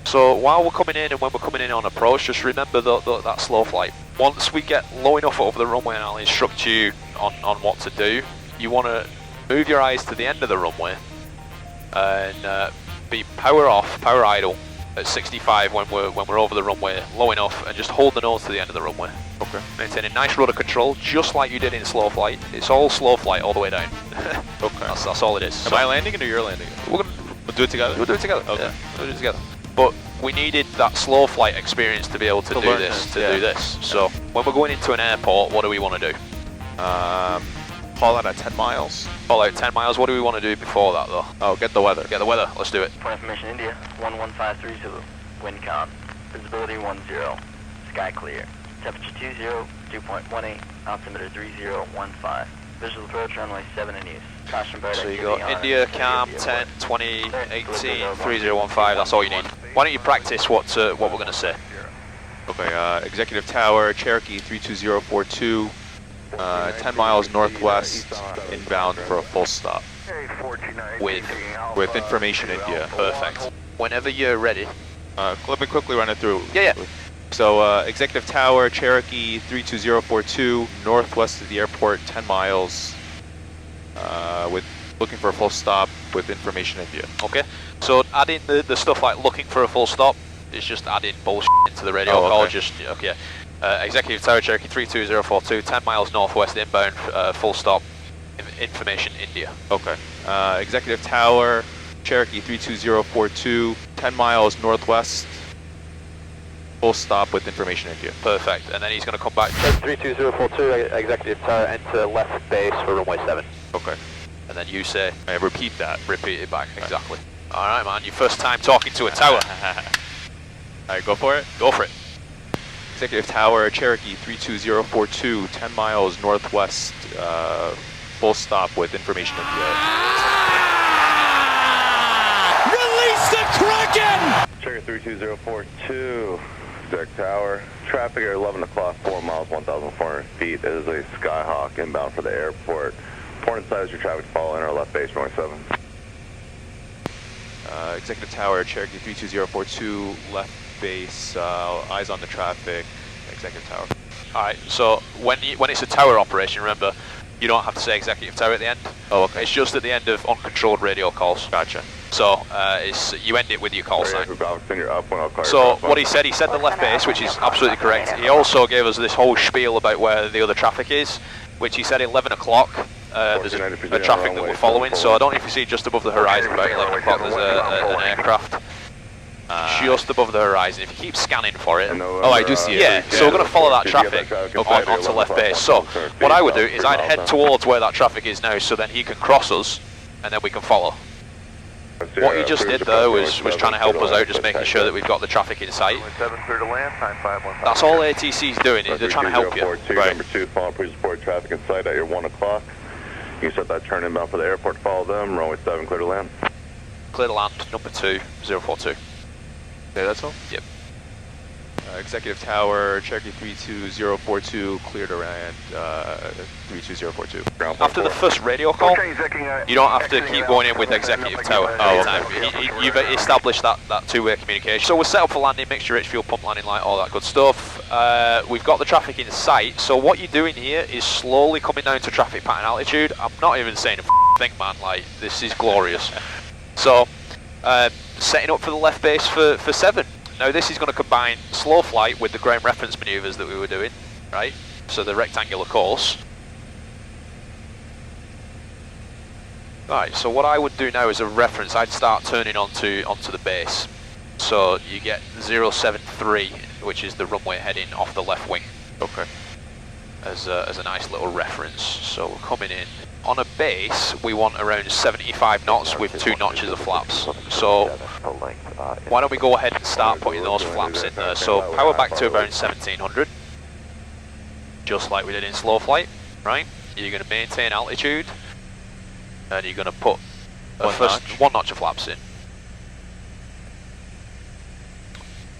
So while we're coming in and when we're coming in on approach, just remember that slow flight. Once we get low enough over the runway and I'll instruct you on what to do, you want to move your eyes to the end of the runway and be power off, power idle at 65 when we're over the runway, low enough, and just hold the nose to the end of the runway. Okay. Maintaining nice rudder control, just like you did in slow flight. It's all slow flight all the way down. Okay. That's all it is. Am I landing it or you're landing it? We'll do it together? We'll do it together. Okay. Yeah, we'll do it together. But we needed that slow flight experience to be able to do this. Do this. So when we're going into an airport, what do we want to do? Call out at 10 miles. Call out 10 miles. What do we want to do before that though? Oh, get the weather. Get the weather. Let's do it. For information, India 11530. Wind calm. Visibility 10. Sky clear. Temperature 20. 2.18. Altimeter 3015. Visual approach runway 7 in use. Caution bird. So you got India, Caum, 10, 20, 18, 3015. That's all you need. Why don't you practice what we're going to say? Okay. Executive Tower, Cherokee 32042. 10 miles northwest, inbound for a full stop. With information India. Perfect. Whenever you're ready. Let me quickly run it through. Yeah. So, Executive Tower, Cherokee 32042, northwest of the airport, 10 miles, with looking for a full stop with information India. Okay. So adding the stuff like looking for a full stop is just adding bullshit into the radio call. Just okay. Executive Tower, Cherokee 32042, 10 miles northwest inbound, full stop, information India. Okay. Executive Tower, Cherokee 32042, 10 miles northwest, full stop with information India. Perfect. And then he's going to come back. 32042, Executive Tower, enter left base for runway 7. Okay. And then you say, repeat that. Repeat it back, exactly. Alright man, your first time talking to a tower. Alright, go for it. Go for it. Executive Tower, Cherokee 32042, 10 miles northwest, full stop with information India. Release the Kraken! Cherokee 32042, Exec Tower. Traffic at 11 o'clock, 4 miles, 1,400 feet. It is a Skyhawk inbound for the airport. Port inside is your traffic to follow in our left base, runway 7. Executive Tower, Cherokee 32042, left base, eyes on the traffic, Executive Tower. Alright, so when it's a tower operation, remember, you don't have to say Executive Tower at the end. Oh, okay. It's just at the end of uncontrolled radio calls. Gotcha. So you end it with your call sign. So what he said the left base, which is absolutely correct. He also gave us this whole spiel about where the other traffic is, which he said 11 o'clock. There's a traffic that we're following, so I don't know if you see just above the horizon about 11 o'clock there's an aircraft just above the horizon. If you keep scanning for it, oh, I do see it. Yeah, so we're going to follow that traffic onto left base. So what I would do is I'd head towards where that traffic is now, so then he can cross us and then we can follow. What he just did though was trying to help us out, just making sure that we've got the traffic in sight. That's all ATC's doing, they're trying to help you. Right. Number 2, follow pre-support traffic in sight at your 1 o'clock. You set that turn inbound for the airport to follow them, runway 7, clear to land. Clear to land, number 2, 042. Okay, that's all? Yep. Executive Tower, Cherokee 32042, clear to land, 32042. After the first radio call, you don't have to keep going in with Executive Tower every time. You've established that two-way communication. So we're set up for landing, mixture rich fuel pump landing light, all that good stuff. We've got the traffic in sight, so what you're doing here is slowly coming down to traffic pattern altitude. I'm not even saying a thing, man, like, this is glorious. So, setting up for the left base for 7. Now this is going to combine slow flight with the ground reference manoeuvres that we were doing, right? So the rectangular course. Alright, so what I would do now as a reference, I'd start turning onto the base. So you get 073, which is the runway heading off the left wing. Okay. As a nice little reference. So we're coming in. On a base, we want around 75 knots with 2 notches of flaps. So why don't we go ahead and start putting those flaps in there. So power back to around 1700, just like we did in slow flight, right? You're going to maintain altitude, and you're going to put one notch of flaps in.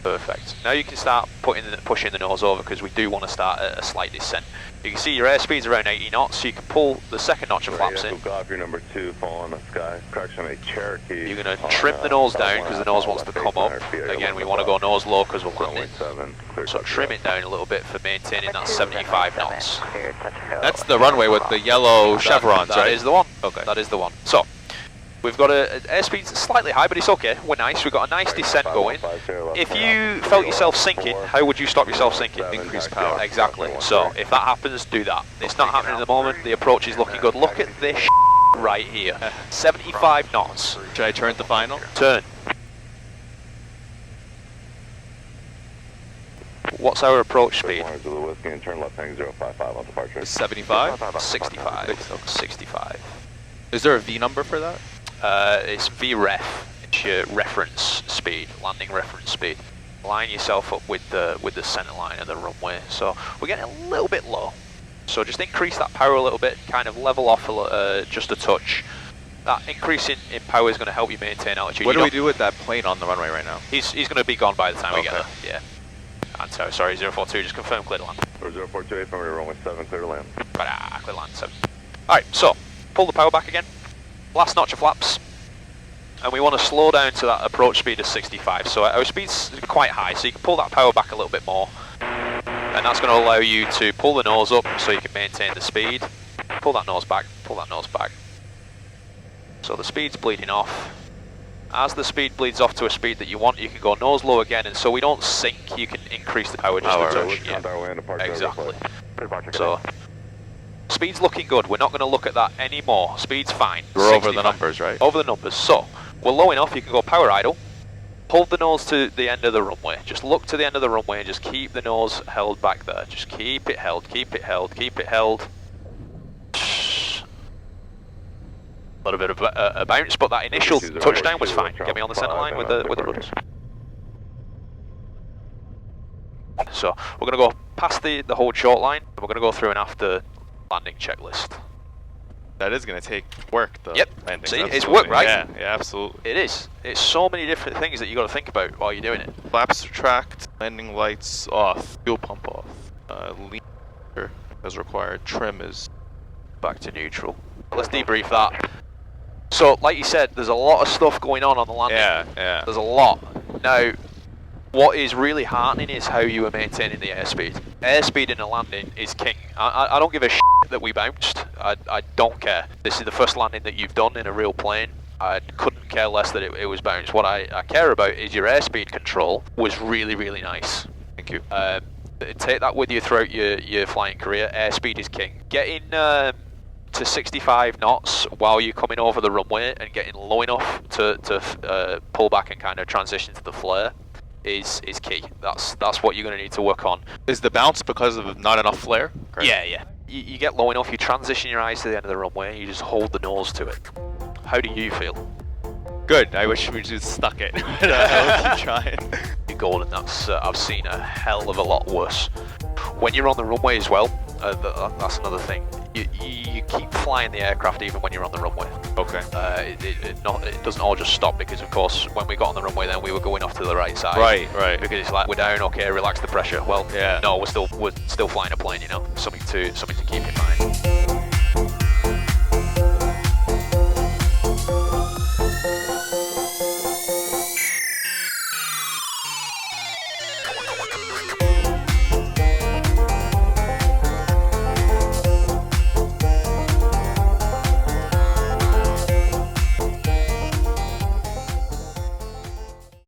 Perfect. Now you can start pushing the nose over because we do want to start at a slight descent. You can see your airspeed's around 80 knots, so you can pull the second notch of flaps in. Go off your number 2, fall on the sky. Correction, a Cherokee. You're going to trim the nose down because the nose wants to come up. Again, we want to go nose low because we're landing. So trim it down a little bit for maintaining that 75 knots. That's the runway with the yellow chevrons, right? That is the one. Okay. That is the one. So, we've got an airspeed slightly high, but it's okay. We're nice. We've got a nice descent going. If you felt yourself sinking, how would you stop yourself sinking? Increase power. Exactly. So if that happens, do that. It's not happening at the moment. The approach is looking good. Look at this right here. 75 knots. Should I turn to final? Turn. What's our approach speed? Turn left hang 055 on departure. 75? 65. 65. Is there a V number for that? It's VREF. It's your reference speed, landing reference speed. Line yourself up with the center line of the runway. So we're getting a little bit low. So just increase that power a little bit, kind of level off just a touch. That increase in power is going to help you maintain altitude. What do we do with that plane on the runway right now? He's going to be gone by the time we get there. Yeah. And so, sorry, 042, just confirm clear to land. 042, from your runway 7, clear to land. Right, clear to land 7. Alright, so pull the power back again. Last notch of flaps. And we want to slow down to that approach speed of 65. So our speed's quite high, so you can pull that power back a little bit more. And that's going to allow you to pull the nose up so you can maintain the speed. Pull that nose back, pull that nose back. So the speed's bleeding off. As the speed bleeds off to a speed that you want, you can go nose low again, and so we don't sink, you can increase the power just a touch. Yeah. Exactly. So, speed's looking good. We're not going to look at that anymore. Speed's fine. We're over the numbers, right? Over the numbers. So, we're low enough, you can go power idle. Hold the nose to the end of the runway. Just look to the end of the runway and just keep the nose held back there. Just keep it held, keep it held, keep it held. A little bit of a bounce, but that initial touchdown was fine. Get me on the centre line with the rudders. So we're going to go past the hold short line, and we're going to go through an after landing checklist. That is going to take work, though. Yep. Landing. See, it's work, right? Yeah, absolutely. It is. It's so many different things that you got to think about while you're doing it. Flaps retract, landing lights off, fuel pump off, lean as required, trim is back to neutral. Let's debrief that. So, like you said, there's a lot of stuff going on the landing. Yeah. There's a lot. Now, what is really heartening is how you are maintaining the airspeed. Airspeed in a landing is king. I don't give a shit that we bounced. I don't care. This is the first landing that you've done in a real plane. I couldn't care less that it was bounced. What I care about is your airspeed control was really, really nice. Thank you. Take that with you throughout your flying career. Airspeed is king. Getting to 65 knots while you're coming over the runway and getting low enough to pull back and kind of transition to the flare is key. That's what you're going to need to work on. Is the bounce because of not enough flare? Correct. Yeah. You get low enough, you transition your eyes to the end of the runway, and you just hold the nose to it. How do you feel? Good. I wish we just stuck it. I'll keep trying. You're golden. I've seen a hell of a lot worse. When you're on the runway as well, that's another thing. You keep flying the aircraft even when you're on the runway. Okay. It doesn't all just stop, because of course when we got on the runway then we were going off to the right side. Right. Because it's like, we're down, okay, relax the pressure. Well, yeah. No, we're still flying a plane, you know. Something to keep in mind.